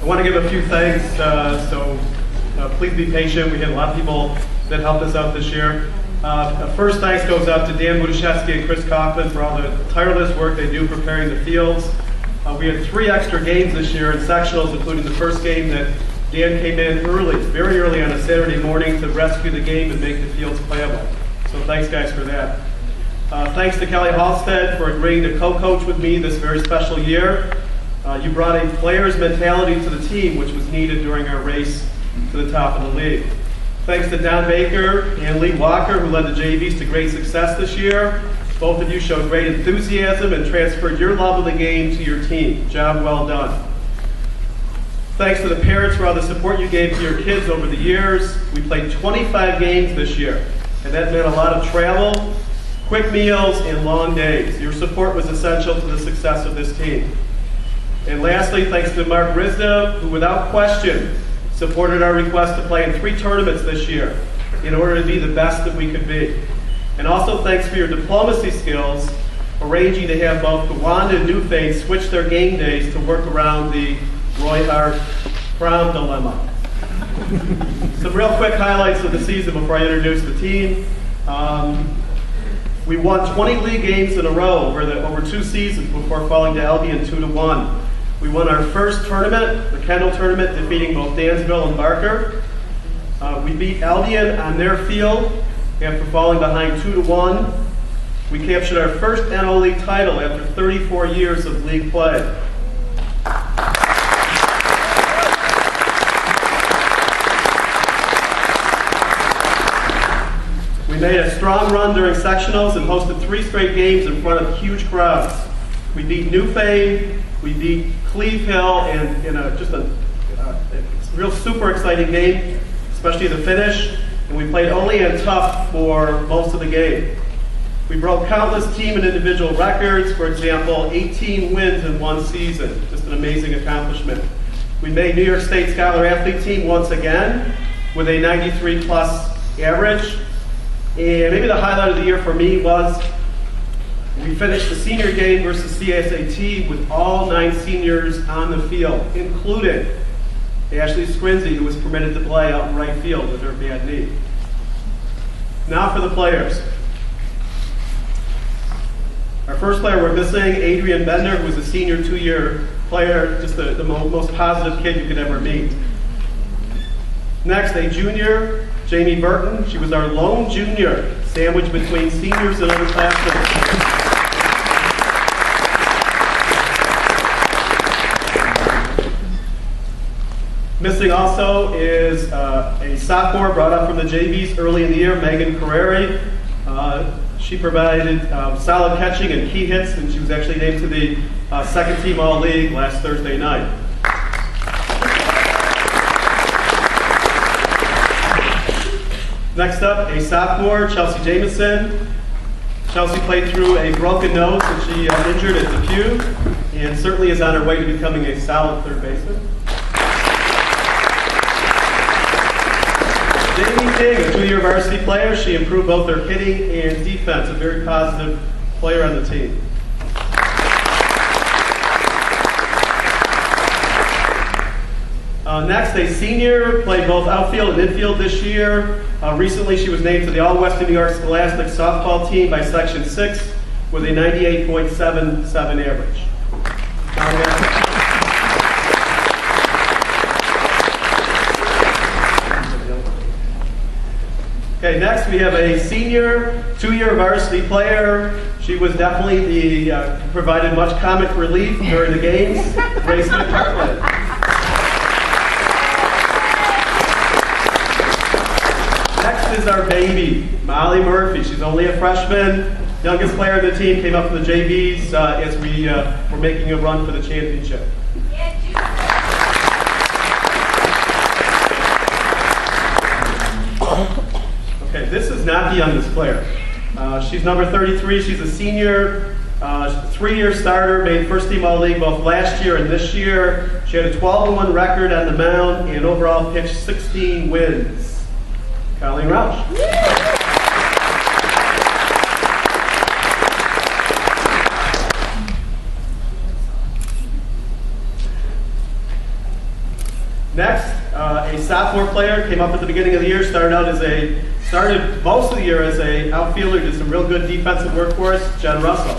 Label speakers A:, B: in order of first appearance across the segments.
A: I want to give a few thanks, so please be patient. We had a lot of people that helped us out this year. First thanks goes out to Dan Budashevsky and Chris Kaufman for all the tireless work they do preparing the fields. We had 3 extra games this year in sectionals, including the first game that Dan came in early, very early on a Saturday morning to rescue the game and make the fields playable. So thanks guys for that. Thanks to Kelly Halstead for agreeing to co-coach with me this very special year. You brought a player's mentality to the team, which was needed during our race to the top of the league. Thanks to Don Baker and Lee Walker, who led the JVs to great success this year. Both of you showed great enthusiasm and transferred your love of the game to your team. Job well done. Thanks to the parents for all the support you gave to your kids over the years. We played 25 games this year, and that meant a lot of travel, quick meals, and long days. Your support was essential to the success of this team. And lastly, thanks to Mark Rizda, who without question supported our request to play in 3 tournaments this year in order to be the best that we could be. And also thanks for your diplomacy skills, arranging to have both Gowanda and Newfane switch their game days to work around the Roy-Hart prom dilemma. Some real quick highlights of the season before I introduce the team. We won 20 league games in a row over 2 seasons before falling to Albion 2-1. We won our first tournament, the Kendall tournament, defeating both Dansville and Barker. We beat Albion on their field after falling behind 2-1. We captured our first NO League title after 34 years of league play. We made a strong run during sectionals and hosted 3 straight games in front of huge crowds. We beat Newfane, we beat Cleve Hill in just a real super exciting game, especially the finish, and we played only in tough for most of the game. We broke countless team and individual records, for example, 18 wins in 1 season, just an amazing accomplishment. We made New York State Scholar Athlete Team once again with a 93+ average. And maybe the highlight of the year for me was we finished the senior game versus CSAT with all 9 seniors on the field, including Ashley Scrinzy, who was permitted to play out in right field with her bad knee. Now for the players. Our first player we're missing, Adrian Bender, who was a senior 2-year player, just the most positive kid you could ever meet. Next, a junior, Jamie Burton. She was our lone junior, sandwiched between seniors and underclassmen. Missing also is a sophomore brought up from the JVs early in the year, Megan Carreri. She provided solid catching and key hits, and she was actually named to the second team All-League last Thursday night. Next up, a sophomore, Chelsea Jamison. Chelsea played through a broken nose that she injured at Depew, and certainly is on her way to becoming a solid third baseman. Jamie King, a 2-year varsity player. She improved both her hitting and defense, a very positive player on the team. Next, a senior, played both outfield and infield this year. Recently, she was named to the All-Western New York Scholastic softball team by Section 6 with a 98.77 average. Okay, next we have a senior 2-year varsity player. She was definitely provided much comic relief during the games, Grace McCartland. Next is our baby, Molly Murphy. She's only a freshman, youngest player on the team, came up from the JVs as we were making a run for the championship. Okay, this is not the youngest player. She's number 33. She's a senior, 3-year starter, made first team All-League both last year and this year. She had a 12-1 record on the mound and overall pitched 16 wins. Colleen Rausch. Next, a sophomore player, came up at the beginning of the year, started most of the year as a outfielder, did some real good defensive work for us, Jen Russell.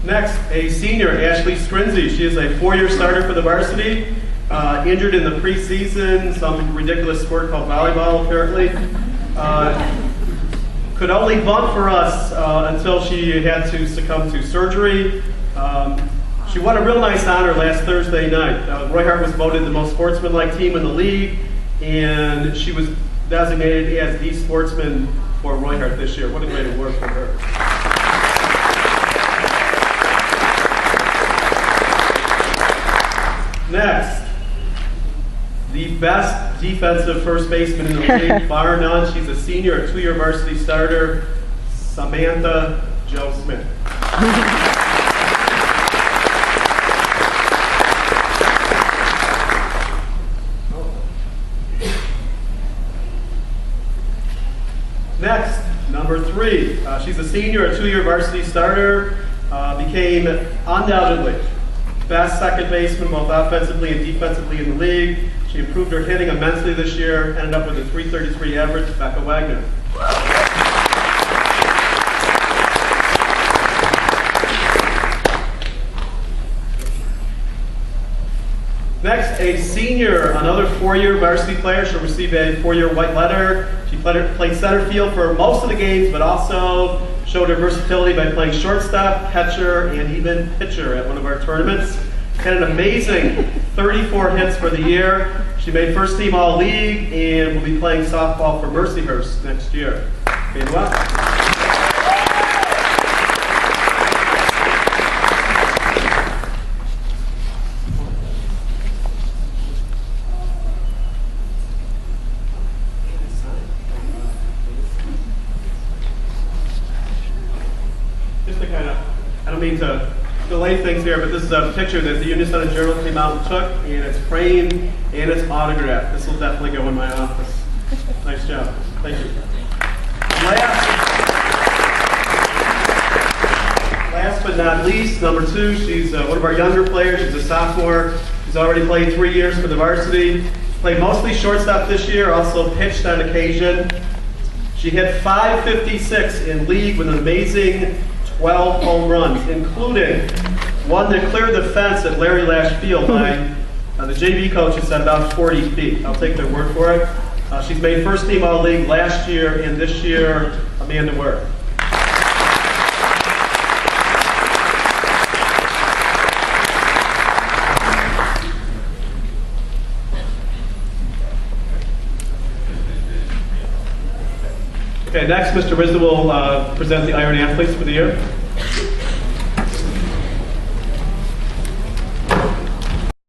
A: Next, a senior, Ashley Strinzy. She is a 4-year starter for the varsity, injured in the preseason, some ridiculous sport called volleyball apparently. Could only bunt for us until she had to succumb to surgery. She won a real nice honor last Thursday night. Roy-Hart was voted the most sportsmanlike team in the league, and she was designated as the sportsman for Roy-Hart this year. What a great award for her. Next, the best defensive first baseman in the league, bar none. She's a senior, a 2-year varsity starter, Samantha Jo Smith. Next, number 3. She's a senior, a 2-year varsity starter, became undoubtedly best second baseman both offensively and defensively in the league. She improved her hitting immensely this year, ended up with a .333 average, Becca Wagner. Next, a senior, another 4-year varsity player. She'll receive a 4-year white letter. She played center field for most of the games, but also showed her versatility by playing shortstop, catcher, and even pitcher at one of our tournaments. Had an amazing 34 hits for the year. She made first team All-League and will be playing softball for Mercyhurst next year. Manuel. Just to kind of, I don't mean to delay things here, but this is a picture that the Union Center Journal came out and took, and it's framed and it's autographed. This will definitely go in my office. Nice job. Thank you. Last but not least, number 2, she's one of our younger players. She's a sophomore. She's already played 3 years for the varsity. Played mostly shortstop this year, also pitched on occasion. She hit .556 in league with an amazing 12 home runs, including one that cleared the fence at Larry Lash Field by the JV coaches at about 40 feet. I'll take their word for it. She's made first team All-League last year, and this year, Amanda Worth. Okay, next, Mr. Rizzo will present the Iron Athletes for the year.